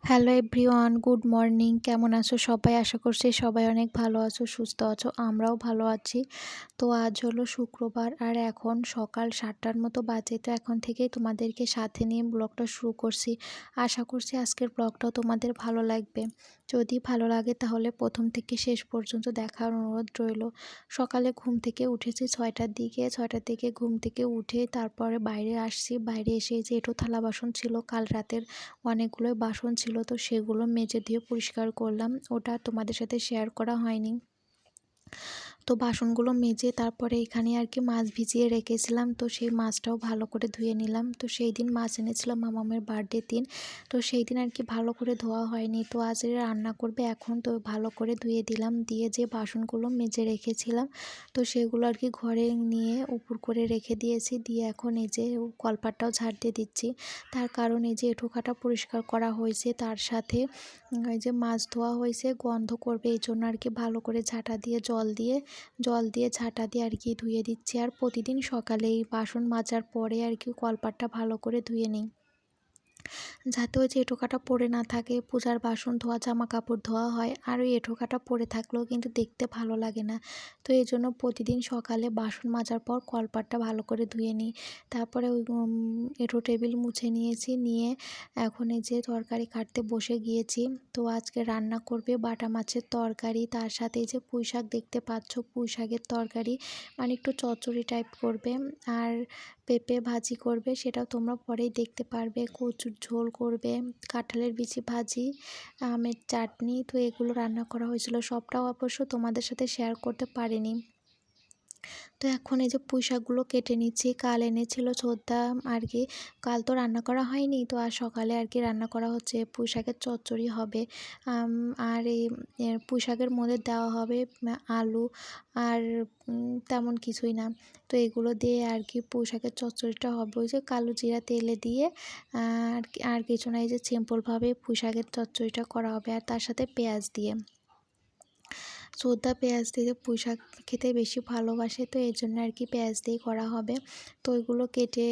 Hello everyone, good morning. কেমন আছো সবাই? আশা করছি সবাই অনেক ভালো আছো, সুস্থ আছো। আমরাও ভালো আছি। তো আজ হলো শুক্রবার আর এখন সকাল 7টার মতো বাজে। তো এখন থেকেই তোমাদেরকে সাথে নিয়ে ব্লগটা শুরু করছি। আশা করছি আজকের ব্লগটাও তোমাদের ভালো লাগবে। যদি ভালো লাগে তাহলে প্রথম থেকে শেষ পর্যন্ত দেখার অনুরোধ রইল। সকালে ঘুম থেকে উঠেছি 6টার দিকে। 6টার দিকে ঘুম থেকে উঠে তারপরে বাইরে আসছি। বাইরে এসে যে এঁটো থালা বাসন ছিল, কাল রাতের অনেকগুলো বাসন ছিল, তো সেগুলো মেজে দিয়ে পরিষ্কার করলাম। ওটা তোমাদের সাথে শেয়ার করা হয়নি। তো বাসনগুলো মেজে তারপরে এখানে আর কি মাছ ভিজিয়ে রেখেছিলাম, তো সেই মাছটাও ভালো করে ধুয়ে নিলাম। তো সেই দিন মাছ এনেছিলাম মামামের বার্থডে দিন, তো সেই দিন আর কি ভালো করে ধোয়া হয়নি। তো আজ রান্না করবে এখন, তো ভালো করে ধুয়ে দিলাম। দিয়ে যে বাসনগুলো মেজে রেখেছিলাম তো সেগুলো আর কি ঘরে নিয়ে উপর করে রেখে দিয়েছি। দিয়ে এখন এই যে কলপাটটাও ঝাড় দিয়ে দিচ্ছি। তার কারণ এই যে এঁঠো কাটা পরিষ্কার করা হয়েছে, তার সাথে এই যে মাছ ধোয়া হয়েছে, গন্ধ করবে এই জন্য আর কি ভালো করে ঝাঁটা দিয়ে জল দিয়ে ঝাঁটা দিয়ে আর কি ধুয়ে দিচ্ছি। আর প্রতিদিন সকালে এই বাসন মাজার পরে আর কি কলপাটটা ভালো করে ধুয়ে নিই, যাতে ওই যে এঁঠোকাটা পড়ে না থাকে। পূজার বাসন ধোয়া, জামা কাপড় ধোয়া হয়, আর ওই এঁঠোকাটা পড়ে থাকলেও কিন্তু দেখতে ভালো লাগে না। তো এই জন্য প্রতিদিন সকালে বাসন মাজার পর কলপাটটা ভালো করে ধুয়ে নিই। তারপরে ওই এঁঠো টেবিল মুছে নিয়েছি, নিয়ে এখন এই যে তরকারি কাটতে বসে গিয়েছি। তো আজকে রান্না করবে বাটা মাছের তরকারি, তার সাথে এই যে পুঁই শাক দেখতে পাচ্ছ, পুঁই শাকের তরকারি মানে একটু চচ্চড়ি টাইপ করবে। আর পেঁপে ভাজি করবে, সেটাও তোমরা পরেই দেখতে পারবে। কচুর ঝোল করবে, কাঁঠালের বিচি ভাজি, আমের চাটনি। তো এগুলো রান্না করা হয়েছিল, সবটাও অবশ্য তোমাদের সাথে শেয়ার করতে পারিনি। তো এখন এই যে পুঁই শাকগুলো কেটে নিচ্ছি। কাল এনেছিল ছোদ্দা আর কি, কাল তো রান্না করা হয়নি, তো আর সকালে আর কি রান্না করা হচ্ছে। পুঁই শাকের চচ্চড়ি হবে, আর এই পুঁই শাকের মধ্যে দেওয়া হবে আলু আর তেমন কিছুই না। তো এগুলো দিয়ে আর কি পুঁই শাকের চচ্চড়িটা হবে, ওই যে কালো জিরা তেলে দিয়ে আর কিছু না, এই যে সিম্পলভাবে পুঁই শাকের চচ্চড়িটা করা হবে, আর তার সাথে পেঁয়াজ দিয়ে, ছোদ্দা পেঁয়াজ দিয়ে পুঁই শাক খেতে বেশি ভালোবাসে, তো এই জন্য আর কি পেঁয়াজ দিয়ে করা হবে। তো ওইগুলো কেটে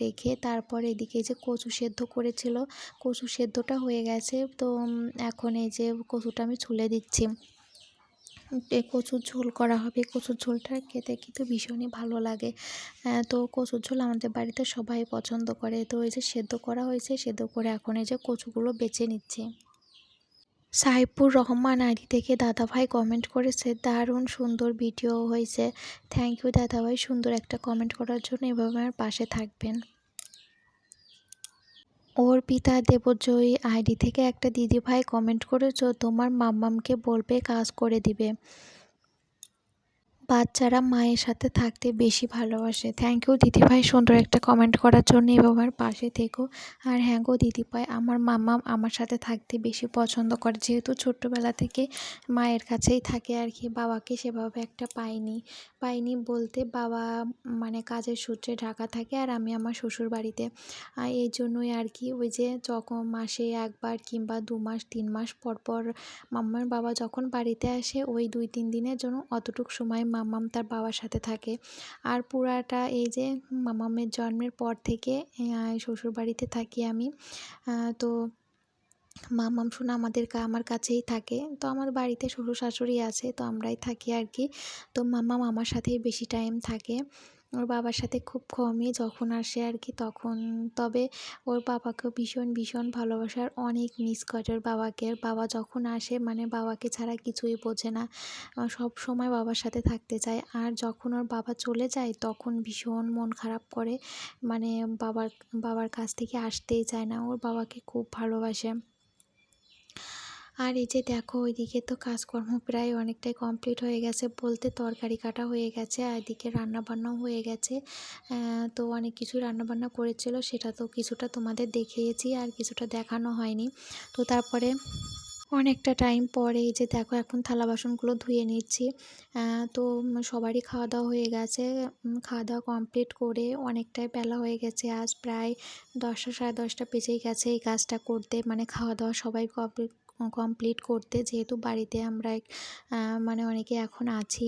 রেখে তারপর এদিকে যে কচু সেদ্ধ করেছিল, কচু সেদ্ধটা হয়ে গেছে। তো এখন এই যে কচুটা আমি ছুলে দিচ্ছি। কচুর ঝোল করা হবে। কচুর ঝোলটা খেতে কিন্তু ভীষণই ভালো লাগে। তো কচুর ঝোল আমাদের বাড়িতে সবাই পছন্দ করে। তো এই যে সেদ্ধ করা হয়েছে, সেদ্ধ করে এখন এই যে কচুগুলো বেছে নিচ্ছি। সাইফুর রহমান আইডি থেকে দাদাভাই কমেন্ট করেছে, দারুণ সুন্দর ভিডিও হয়েছে। থ্যাংক ইউ দাদাভাই, সুন্দর একটা কমেন্ট করার জন্য। এভাবে আমার পাশে থাকবেন। ওর পিতা দেবজয়ী আইডি থেকে একটা দিদিভাই কমেন্ট করেছো, তোমার মাম্মামকে বলবে কাজ করে দিবে, বাচ্চারা মায়ের সাথে থাকতে বেশি ভালোবাসে। থ্যাংক ইউ দিদিভাই, সুন্দর একটা কমেন্ট করার জন্য। এভাবে আমার পাশে থেকো। আর হ্যাঁ গো দিদিভাই, আমার মাম্মাম আমার সাথে থাকতে বেশি পছন্দ করে, যেহেতু ছোট্টবেলা থেকে মায়ের কাছেই থাকে আর কি। বাবাকে সেভাবে একটা পাইনি বলতে, বাবা মানে কাজের সূত্রে ঢাকা থাকে, আর আমি আমার শ্বশুর বাড়িতে। এই জন্যই আর কি, ওই যে যখন মাসে একবার কিংবা 2 মাস 3 মাস পর পর মাম্মার বাবা যখন বাড়িতে আসে, ওই 2-3 দিনের জন্য অতটুক সময় মাম্মাম তার বাবার সাথে থাকে। আর পুরাটা এই যে মাম্মামের জন্মের পর থেকে শ্বশুরবাড়িতে থাকি আমি। তো মাম্মাম শোনা আমার কাছেই থাকে। তো আমার বাড়িতে শ্বশুর শাশুড়ি আছে, তো আমরাই থাকি আর কি। তো মাম্মাম আমার সাথেই বেশি টাইম থাকে, ওর বাবার সাথে খুব কমই যখন আসে আর কি তখন। তবে ওর বাবাকেও ভীষণ ভীষণ ভালোবাসে, আর অনেক মিস করে ওর বাবাকে। বাবা যখন আসে মানে বাবাকে ছাড়া কিছুই বোঝে না, সব সময় বাবার সাথে থাকতে চায়। আর যখন ওর বাবা চলে যায় তখন ভীষণ মন খারাপ করে, মানে বাবার কাছ থেকে আসতেই চায় না। ওর বাবাকে খুব ভালোবাসে। আর এই যে দেখো, ওইদিকে তো কাজকর্ম প্রায় অনেকটাই কমপ্লিট হয়ে গেছে বলতে, তরকারি কাটা হয়ে গেছে, আর এদিকে রান্নাবান্নাও হয়ে গেছে। তো অনেক কিছু রান্নাবান্না করেছিল, সেটা তো কিছুটা তোমাদের দেখিয়েছি, আর কিছুটা দেখানো হয়নি। তো তারপরে অনেকটা টাইম পরে এই যে দেখো এখন থালা বাসনগুলো ধুয়ে নিচ্ছি। তো সবারই খাওয়া দাওয়া হয়ে গেছে। খাওয়া দাওয়া কমপ্লিট করে অনেকটাই বেলা হয়ে গেছে, আজ প্রায় 10টা 10:30 বেজেই গেছে এই কাজটা করতে, মানে খাওয়া দাওয়া সবাই কমপ্লিট করতে, যেহেতু বাড়িতে আমরা মানে অনেকে এখন আছি,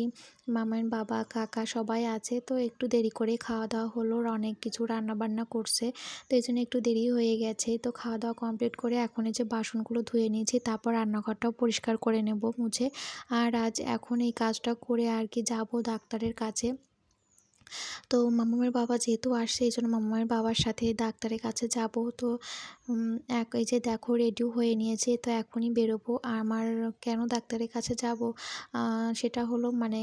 মামার বাবা কাকা সবাই আছে, তো একটু দেরি করে খাওয়া দাওয়া হলো। অনেক কিছু রান্নাবান্না করছে, তো এই জন্য একটু দেরি হয়ে গেছে। তো খাওয়া দাওয়া কমপ্লিট করে এখন এই যে বাসনগুলো ধুয়ে নিয়েছি, তারপর রান্নাঘরটাও পরিষ্কার করে নেব মুছে। আর আজ এখন এই কাজটা করে আর কি যাব ডাক্তারের কাছে। তো মামামের বাবা যেহেতু আসছে, এই জন্য মামামের বাবার সাথে ডাক্তারের কাছে যাব। তো এই যে দেখো রেডি হয়ে নিয়েছি, তো এখনই বেরোবো। আমার কেন ডাক্তারের কাছে যাব, সেটা হলো মানে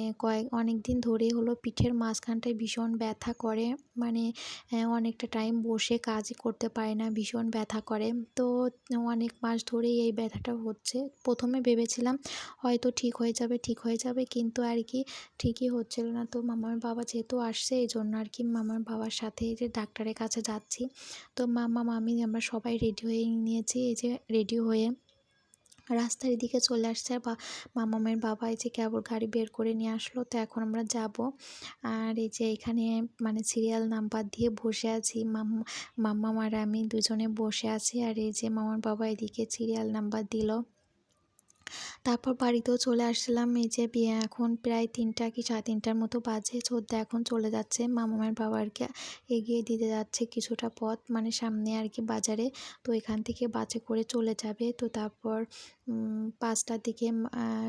অনেক দিন ধরে হলো পিঠের মাঝখানটায় ভীষণ ব্যথা করে, মানে অনেকটা টাইম বসে কাজই করতে পারে না, ভীষণ ব্যথা করে। তো অনেক মাস ধরেই এই ব্যথাটা হচ্ছে। প্রথমে ভেবেছিলাম হয়তো ঠিক হয়ে যাবে, কিন্তু আর কি ঠিকই হচ্ছিল না। তো মামার বাবা যেহেতু আসছে, এই জন্য আর কি মামার বাবার সাথে এই যে ডাক্তারের কাছে যাচ্ছি। তো মামা মামি আমরা সবাই রেডি হয়ে নিয়েছি, এই যে রেডি হয়ে রাস্তার দিকে চলে আসছে। বা মামামের বাবা এই যে কেবল গাড়ি বের করে নিয়ে আসলো, তো এখন আমরা যাব। আর এই যে এখানে মানে সিরিয়াল নাম্বার দিয়ে বসে আছি, মাম্মাম আর আমি দুজনে বসে আছি। আর এই যে মামার বাবা এদিকে সিরিয়াল নাম্বার দিল। তারপর বাড়িতেও চলে আসছিলাম। এই যে এখন প্রায় 3টা কি 3:30টার মতো বাজে। ছোটদা এখন চলে যাচ্ছে, মামামের বাবা আর কি এগিয়ে দিতে যাচ্ছে কিছুটা পথ, মানে সামনে আর কি বাজারে। তো এখান থেকে বাসে করে চলে যাবে। তো তারপর 5টার দিকে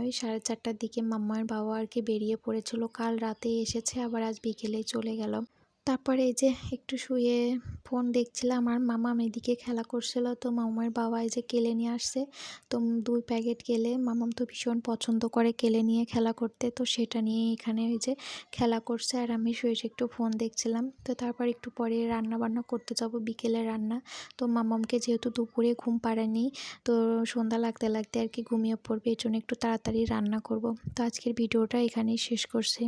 ওই 4:30টার দিকে মামার বাবা আর কি বেরিয়ে পড়েছিল। কাল রাতে এসেছে, আবার আজ বিকেলেই চলে গেল। তারপরে এই যে একটু শুয়ে ফোন দেখছিলাম, আর মামাম এদিকে খেলা করছিল। তো মামার বাবা এই যে কেলে নিয়ে আসছে, তো 2 প্যাকেট কেলে, মামাম তো ভীষণ পছন্দ করে কেলে নিয়ে খেলা করতে, তো সেটা নিয়ে এখানে ওই যে খেলা করছে, আর আমি শুয়ে একটু ফোন দেখছিলাম। তো তারপর একটু পরে রান্না বান্না করতে যাব, বিকেলের রান্না। তো মামামকে যেহেতু দুপুরে ঘুম পাড়েনি, তো সন্ধ্যা লাগতে লাগতে আর কি ঘুমিয়ে পড়বে, এই জন্য একটু তাড়াতাড়ি রান্না করব। তো আজকের ভিডিওটা এখানেই শেষ করছি।